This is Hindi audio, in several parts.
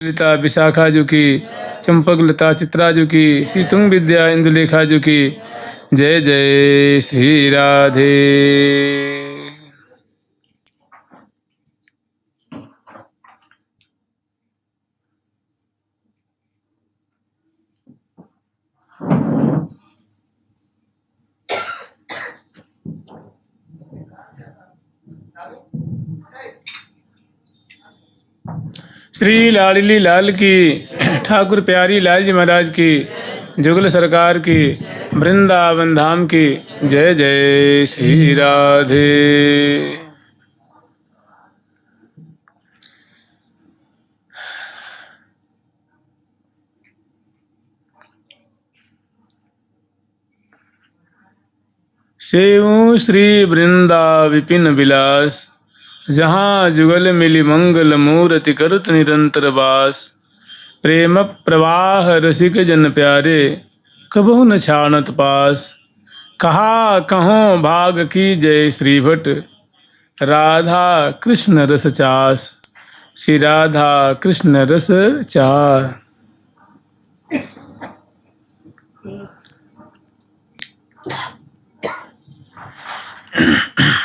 ललिता विशाखा जी की, चंपक लता चित्रा जी की, श्री तुंग विद्या इंदुलेखा जी की। जय जय श्री राधे। श्री लाडली लाल की, ठाकुर प्यारी लाल जी महाराज की, जुगल सरकार की, वृंदावन धाम की। जय जय श्री राधे। सेऊ श्री वृंदा विपिन विलास, जहाँ जुगल मिली मंगल मूर्ति करत निरंतर वास। प्रेम प्रवाह रसिक जन प्यारे, कबहु न छानत पास। कहा कहों भाग की जय श्री भट, राधा कृष्ण रस चास। श्री राधा कृष्ण रस चास।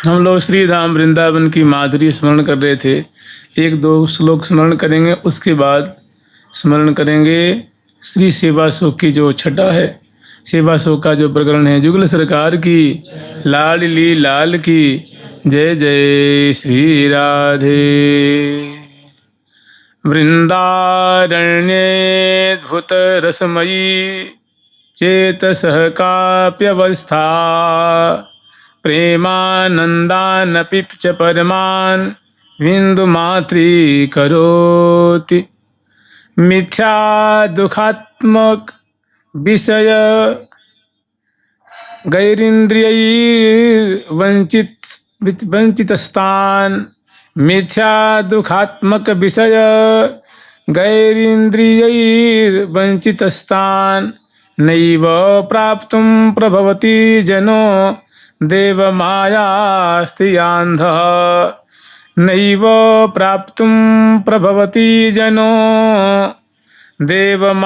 हम लोग श्री धाम वृंदावन की माधुरी स्मरण कर रहे थे। एक दो श्लोक स्मरण करेंगे, उसके बाद स्मरण करेंगे श्री सेवा सुख की जो छटा है, सेवा सुख का जो प्रकरण है। जुगल सरकार की, लाडली लाल की। जय जय श्री राधे। वृंदारण्येऽद्भुत रसमयी, चेतसः काप्यवस्था। प्रेमानन्दानपि च परमान्, विन्दुमात्रीकरोति। मिथ्या दुखात्मक विषय, गैरिन्द्रियैर्वञ्चितस्तान्। मिथ्या दुखात्मक विषय, गैरिन्द्रियैर्वञ्चितस्तान्। नैव प्राप्तुं प्रभवति जनो, देवमायास्त्रियान्धः। नैव प्राप्तुं प्रभवति जनो, देवमायास्त्रियान्धः।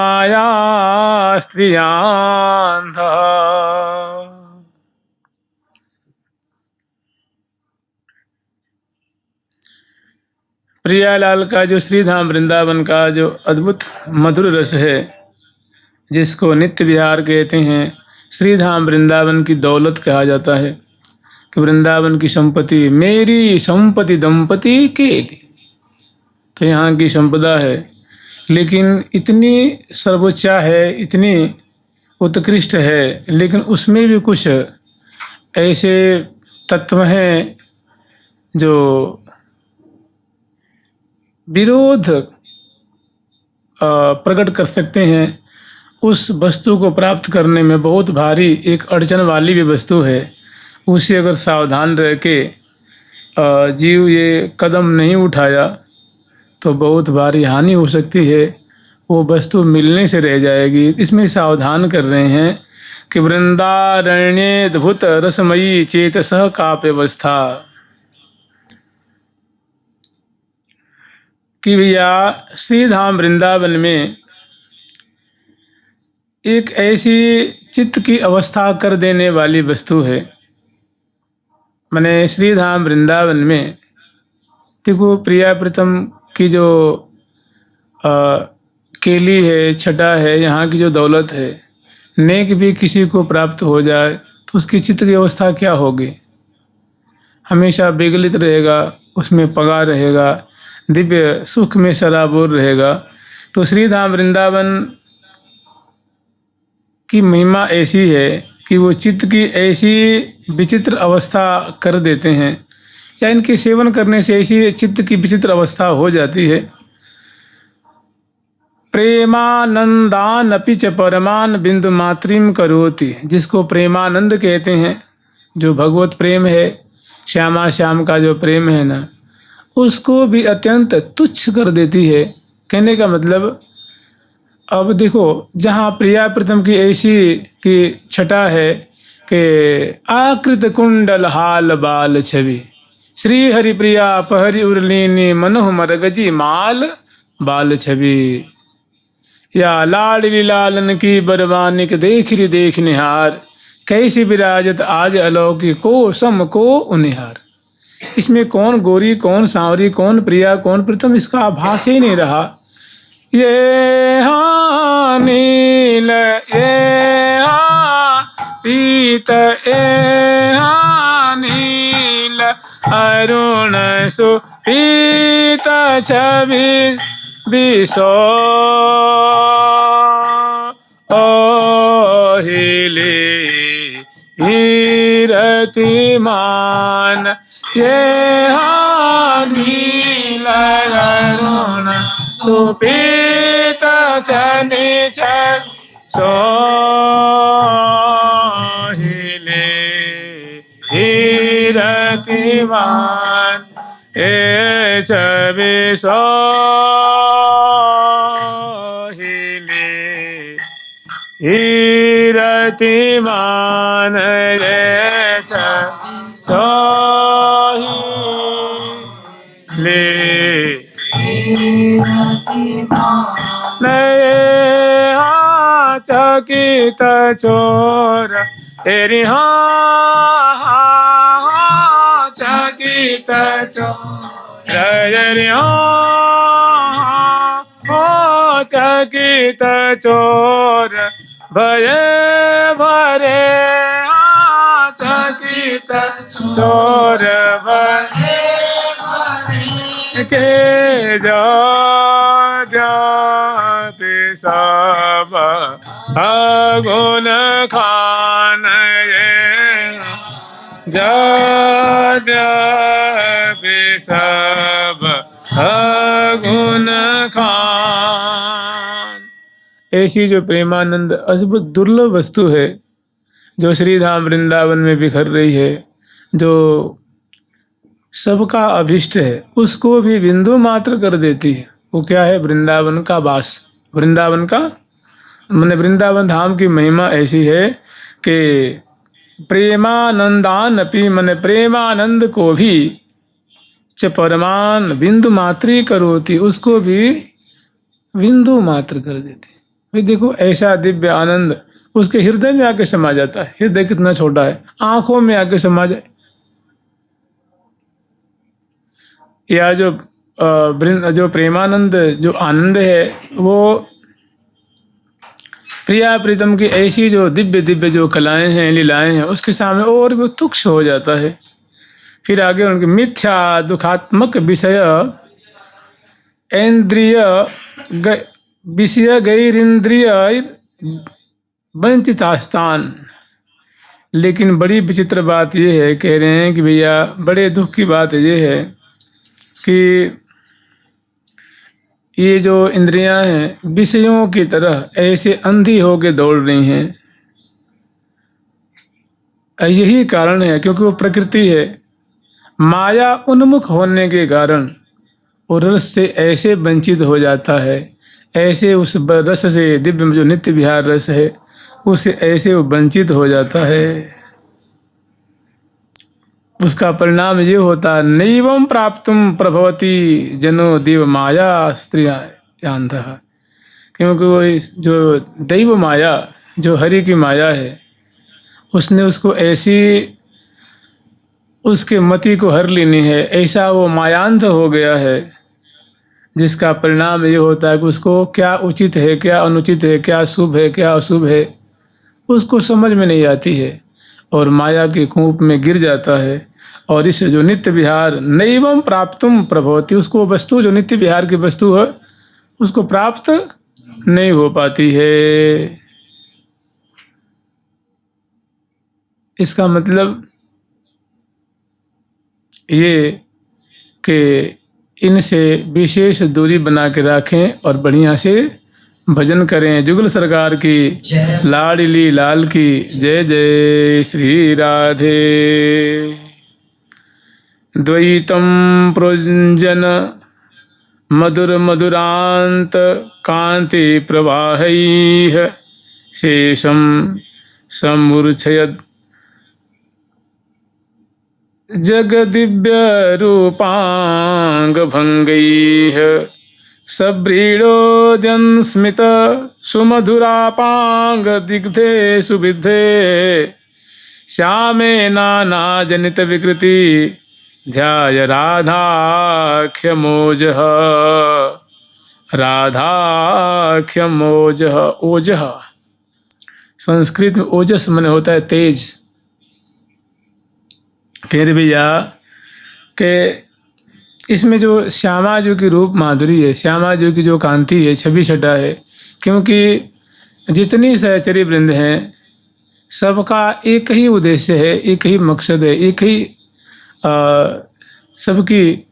प्रियालाल का जो श्रीधाम वृंदावन का जो अद्भुत मधुर रस है, जिसको नित्य विहार कहते हैं, श्रीधाम वृंदावन की दौलत कहा जाता है कि वृंदावन की संपत्ति मेरी संपत्ति दंपति के लिए। तो यहाँ की संपदा है, लेकिन इतनी सर्वोच्चा है, इतनी उत्कृष्ट है, लेकिन उसमें भी कुछ ऐसे तत्व हैं जो विरोध प्रकट कर सकते हैं। उस वस्तु को प्राप्त करने में बहुत भारी एक अड़चन वाली भी वस्तु है। उसे अगर सावधान रह के जीव ये कदम नहीं उठाया तो बहुत भारी हानि हो सकती है, वो वस्तु मिलने से रह जाएगी। इसमें सावधान कर रहे हैं कि वृंदारण्येऽद्भुत रसमयी, चेतसः काप्यवस्था। कि भैया श्रीधाम वृंदावन में एक ऐसी चित्त की अवस्था कर देने वाली वस्तु है। मैंने श्रीधाम वृंदावन में देखो, प्रिया प्रीतम की जो केली है, छटा है, यहाँ की जो दौलत है, नेक भी किसी को प्राप्त हो जाए तो उसकी चित्त की अवस्था क्या होगी? हमेशा विगलित रहेगा, उसमें पगा रहेगा, दिव्य सुख में सराबोर रहेगा। तो श्रीधाम वृंदावन की महिमा ऐसी है कि वो चित्त की ऐसी विचित्र अवस्था कर देते हैं, या इनके सेवन करने से ऐसी चित्त की विचित्र अवस्था हो जाती है। प्रेमानंदानपि च परमान बिंदु मात्रिम करोति। जिसको प्रेमानंद कहते हैं, जो भगवत प्रेम है, श्यामा श्याम का जो प्रेम है ना, उसको भी अत्यंत तुच्छ कर देती है। कहने का मतलब, अब देखो, जहाँ प्रिया प्रीतम की ऐसी की छटा है कि आकृत कुंडल हाल बाल छवि, श्री हरि प्रिया पहरि उर्लीनी मनोह मरगजी माल बाल छवि, या लाडली लालन की बरवानिक देख रि देख निहार, कैसी विराजत आज अलौकिक को सम को उनिहार। इसमें कौन गोरी, कौन सांवरी, कौन प्रिया, कौन प्रीतम, इसका आभास ही नहीं रहा। ये हाँ नील, ये हाँ पीत, ये हाँ नील अरुण सुपीत छवि विसो ओहिले हीरतिमान, ये हाँ नील अरुण सुपीत छनि सोहिले हीरतिमान, ए छवि सोहिले हीरतिमान, ये छवि सोहिले नये हाँ चकित चोर तेरी हाँ चकित चोर तेरी हाँ चकित चोर भये भरे हाँ चकित चोर भये के जाते सब अगुन खान, ये जाते सब अगुन खान। ऐसी जो प्रेमानंद अद्भुत दुर्लभ वस्तु है जो श्रीधाम वृंदावन में बिखर रही है, जो सबका अभिष्ट है, उसको भी बिंदु मात्र कर देती है। वो क्या है? वृंदावन का वास। वृंदावन का माने वृंदावन धाम की महिमा ऐसी है कि प्रेमानंदान अपि, माने प्रेमानंद को भी च परमान बिंदु मात्री करोति, उसको भी बिंदु मात्र कर देती। भाई देखो, ऐसा दिव्य आनंद उसके हृदय में आके समा जाता है। हृदय कितना छोटा है, आंखों में आके समा जाए। या जो प्रेमानंद जो आनंद है, वो प्रिया प्रीतम की ऐसी जो दिव्य दिव्य जो कलाएं हैं, लीलाएं हैं, उसके सामने और भी तुच्छ हो जाता है। फिर आगे उनके मिथ्या दुखात्मक विषय इंद्रिय विषय गैरिंद्रिय वंचितास्तान। लेकिन बड़ी विचित्र बात यह है, कह रहे हैं कि भैया बड़े दुख की बात ये है कि ये जो इंद्रियां हैं विषयों की तरह ऐसे अंधी होके दौड़ रही हैं। यही कारण है क्योंकि वो प्रकृति है। माया उन्मुख होने के कारण वो रस से ऐसे वंचित हो जाता है, ऐसे उस रस से, दिव्य जो नित्य विहार रस है, उससे ऐसे वो वंचित हो जाता है। उसका परिणाम ये होता, नैवं प्राप्तुम प्रभवती जनो देव माया स्त्रियांधः। क्योंकि वो जो दैव माया, जो हरि की माया है, उसने उसको ऐसी उसके मति को हर लेनी है, ऐसा वो मायांध हो गया है, जिसका परिणाम ये होता है कि उसको क्या उचित है, क्या अनुचित है, क्या शुभ है, क्या अशुभ है, उसको समझ में नहीं आती है और माया के कूप में गिर जाता है। और इस जो नित्य विहार नैवं प्राप्तुम प्रभवती, उसको वस्तु जो नित्य विहार की वस्तु है उसको प्राप्त नहीं हो पाती है। इसका मतलब ये कि इनसे विशेष दूरी बना के रखें और बढ़िया से भजन करें। जुगल सरकार की, लाडली लाल की जय जय श्री राधे। द्वैतम प्रोजन मधुर मधुरांत कांति प्रवाहैः शेषम समूर्छयत् जगदिव्य रूपांग भंगैः सव्रीडोद्यं स्मित सुमधुरापांग दिग्धे सुविद्धे श्यामे नानाजनित विकृति ध्याय राधाख्यमोजः राधाख्यमोजः। ओजः संस्कृत में ओजस माने होता है तेज। कह रहे भैया कि इसमें जो श्यामा जी की रूप माधुरी है, श्यामा जी की जो कांति है, छवि छटा है, क्योंकि जितनी सहचरी वृंद हैं सबका एक ही उद्देश्य है, एक ही मकसद है, एक ही सबके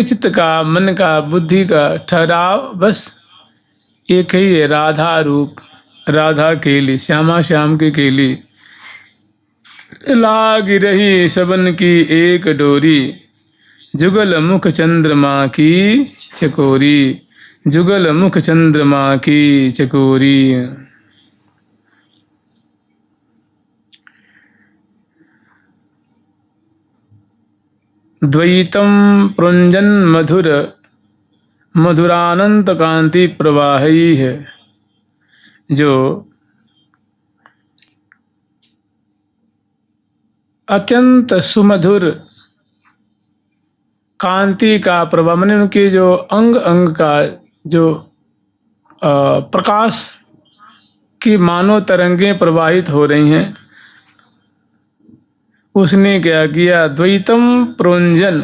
चित्त का, मन का, बुद्धि का ठहराव बस एक ही है, राधा रूप, राधा केली, श्यामा श्याम की केली। लाग रही सबन की एक डोरी, जुगल मुख चंद्रमा की चकोरी, जुगल मुख चंद्रमा की चकोरी। द्वैतम प्रुंजन मधुर मधुरानंत कांति प्रवाही है, जो अत्यंत सुमधुर कांति का प्रवाह, माने उनके जो अंग अंग का जो प्रकाश की मानो तरंगें प्रवाहित हो रही हैं, उसने क्या किया, द्वैतम प्रोंजन।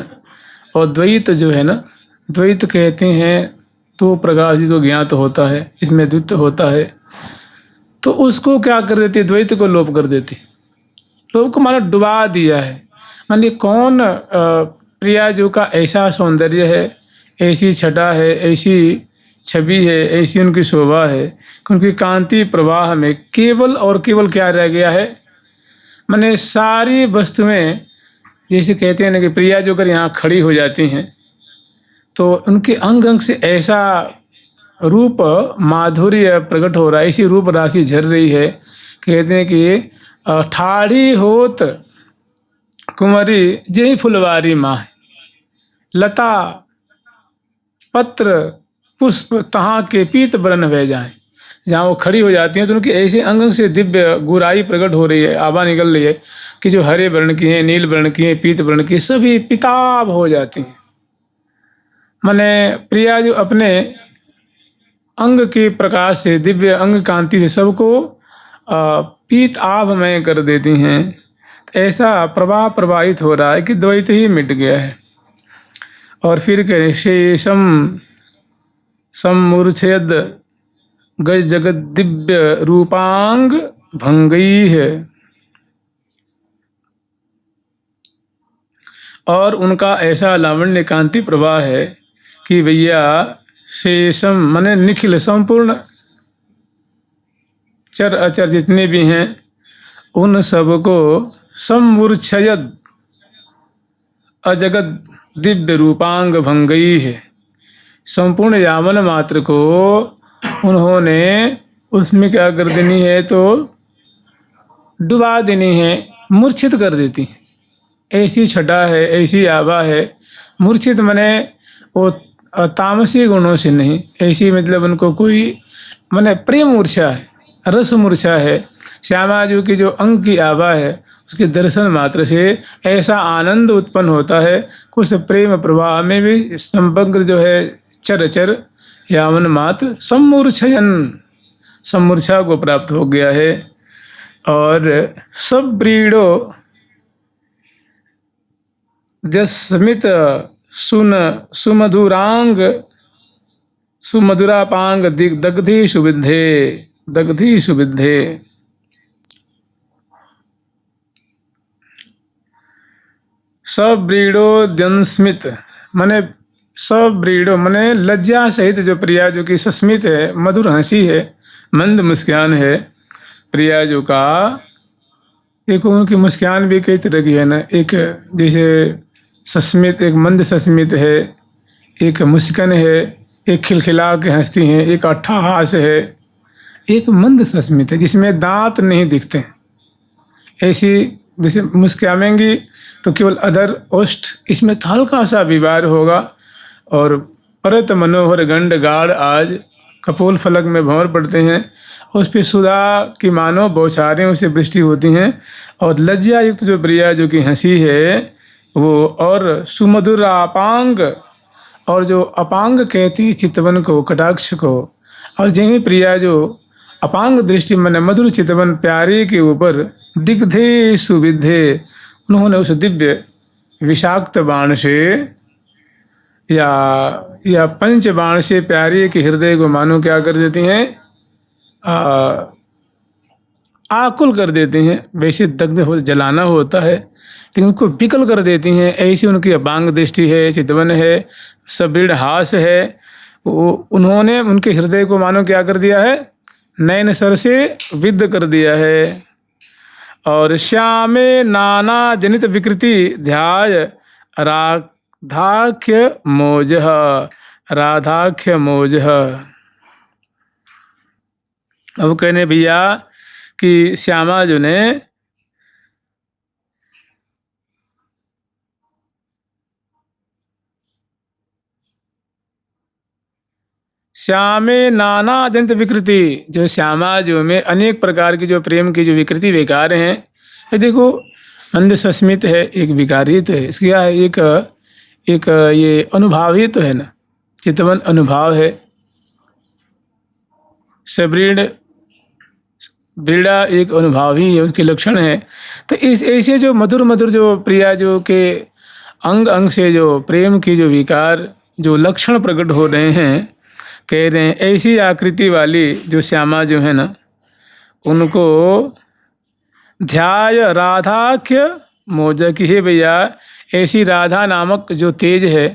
और द्वैत जो है ना, द्वैत कहते हैं दो प्रकार से जो ज्ञात होता है, इसमें द्वित होता है, तो उसको क्या कर देते, द्वैत को लोप कर देते, लोप को मानो डुबा दिया है। मानिए कौन प्रिया जो का ऐसा सौंदर्य है, ऐसी छटा है, ऐसी छवि है, ऐसी उनकी शोभा है कि उनकी कांति प्रवाह में केवल और केवल क्या रह गया है, माने सारी वस्तुएं, जैसे कहते हैं ना कि प्रिया जो कर यहाँ खड़ी हो जाती हैं तो उनके अंग अंग से ऐसा रूप माधुर्य प्रकट हो रहा है, ऐसी रूप राशि झर रही है। कहते हैं कि ठाड़ी होत कुंवरी जही फुलवारी माँ, लता पत्र पुष्प तहाँ के पीत बरन बह जाए। जहाँ वो खड़ी हो जाती हैं तो उनके ऐसे अंग अंग से दिव्य गुराई प्रकट हो रही है, आभा निकल रही है कि जो हरे वर्ण की हैं, नील वर्ण की हैं, पीत वर्ण की, सभी पिताब हो जाती हैं। माने प्रिया जो अपने अंग के प्रकाश से, दिव्य अंग कांति से सबको पीत आभमय कर देती हैं। ऐसा प्रवाह प्रवाहित हो रहा है कि द्वैत ही मिट गया है। और फिर कहे शेषम सम्मूर्छयद गज जगत दिव्य रूपांग भंगई है। और उनका ऐसा लावण्य कांति प्रवाह है कि भैया शेषम माने निखिल, संपूर्ण चर अचर जितने भी हैं उन सबको सम्मूर्छयद अजगत दिव्य रूपांग भंगई है, संपूर्ण यामन मात्र को उन्होंने उसमें क्या कर देनी है, तो डुबा देनी है, मूर्छित कर देती है। ऐसी छटा है, ऐसी आभा है। मूर्छित माने वो तामसी गुणों से नहीं, ऐसी मतलब उनको कोई माने प्रेम मूर्छा है, रस मूर्छा है। श्यामा जी की जो अंग की आभा है उसके दर्शन मात्र से ऐसा आनंद उत्पन्न होता है, कुछ प्रेम प्रवाह में भी समग्र जो है चर यावन मात्र सम्मूर्छयन, सम्मूर्छा को प्राप्त हो गया है। और सब ब्रीडो दस्मित सुन सुमधुरांग सुमधुरापांग दग्धि सुविद्धे, दग्धि सुविद्धे। सब्रीडो द्यंस्मित माने सब्रीडो माने लज्जा सहित जो प्रिया जो की सस्मित है, मधुर हंसी है, मंद मुस्कान है प्रिया जो का। एक उनकी मुस्कान भी कई तरह की है ना, एक जैसे सस्मित, एक मंद सस्मित है, एक मुस्कान है, एक खिलखिला के हंसती हैं, एक अट्ठाहास है, एक मंद सस्मित है जिसमें दांत नहीं दिखते हैं। ऐसी जैसे मुस्कामेंगी तो केवल अधर ओष्ठ इसमें हल्का सा विवार होगा और परत मनोहर गंड गाढ़ आज कपोल फलक में भंवर पड़ते हैं। उस पर सुधा की मानो बौछारें उसे वृष्टि होती हैं। और लज्जा युक्त जो प्रिया जो कि हंसी है वो, और सुमधुर अपांग, और जो अपांग कहती चितवन को, कटाक्ष को, और यही प्रिया जो अपांग दृष्टि मन मधुर चितवन प्यारे के ऊपर दिग्धे सुविधे, उन्होंने उस दिव्य विषाक्त बाण से या पंच बाण से प्यारे के हृदय को मानो क्या कर देती हैं, आकुल कर देते हैं। वैसे दग्ध हो जलाना होता है, लेकिन उनको विकल कर देती हैं। ऐसी उनकी अपांग दृष्टि है, चितवन है, सबीड़ हास है। वो उन्होंने उनके हृदय को मानो क्या कर दिया है, नयन सर से विद्ध कर दिया है। और श्यामे नाना जनित विकृति ध्याय राधाख्य मोजह, राधाख्य मोजह। अब कहने भैया कि श्यामा जो ने श्यामे नाना जनित विकृति, जो श्यामा जो में अनेक प्रकार की जो प्रेम की जो विकृति विकार हैं। ये देखो मंद सस्मित है, एक विकारित है, इसकी क्या है, एक ये अनुभावी तो है ना, चितवन अनुभाव है। सबरीण ब्रीड़ा एक अनुभावी है, उसके लक्षण है। तो इस ऐसे जो मधुर मधुर जो प्रिया जो के अंग अंग से जो प्रेम की जो विकार जो लक्षण प्रकट हो रहे हैं, कह रहे हैं ऐसी आकृति वाली जो श्यामा जो है ना, उनको ध्याय राधाख्य मोजा की है भैया। ऐसी राधा नामक जो तेज है,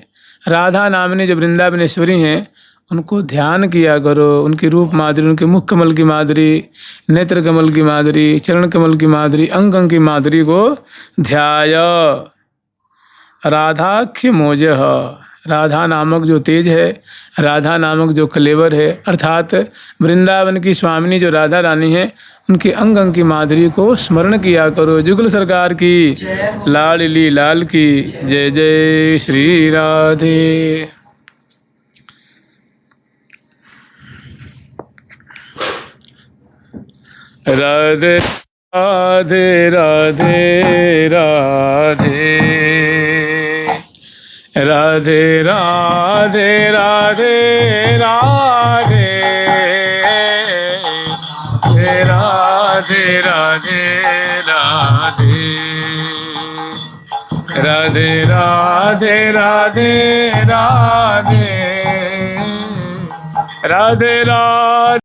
राधा नामनी जो वृंदावनेश्वरी हैं, उनको ध्यान किया करो। उनकी रूप माधुरी, उनके मुख कमल की माधुरी, नेत्र कमल की माधुरी, चरण कमल की माधुरी, अंग अंग की माधुरी को ध्याय राधाख्य मोजह। राधा नामक जो तेज है, राधा नामक जो कलेवर है, अर्थात वृंदावन की स्वामिनी जो राधा रानी है, उनके अंग अंग की माधुरी को स्मरण किया करो। जुगल सरकार की लाडली लाल की जय जय श्री राधे। राधे राधे राधे राधे राधे राधे राधे राधे राधे राधे राधे राधे राधे राधे राधे राधे राधे।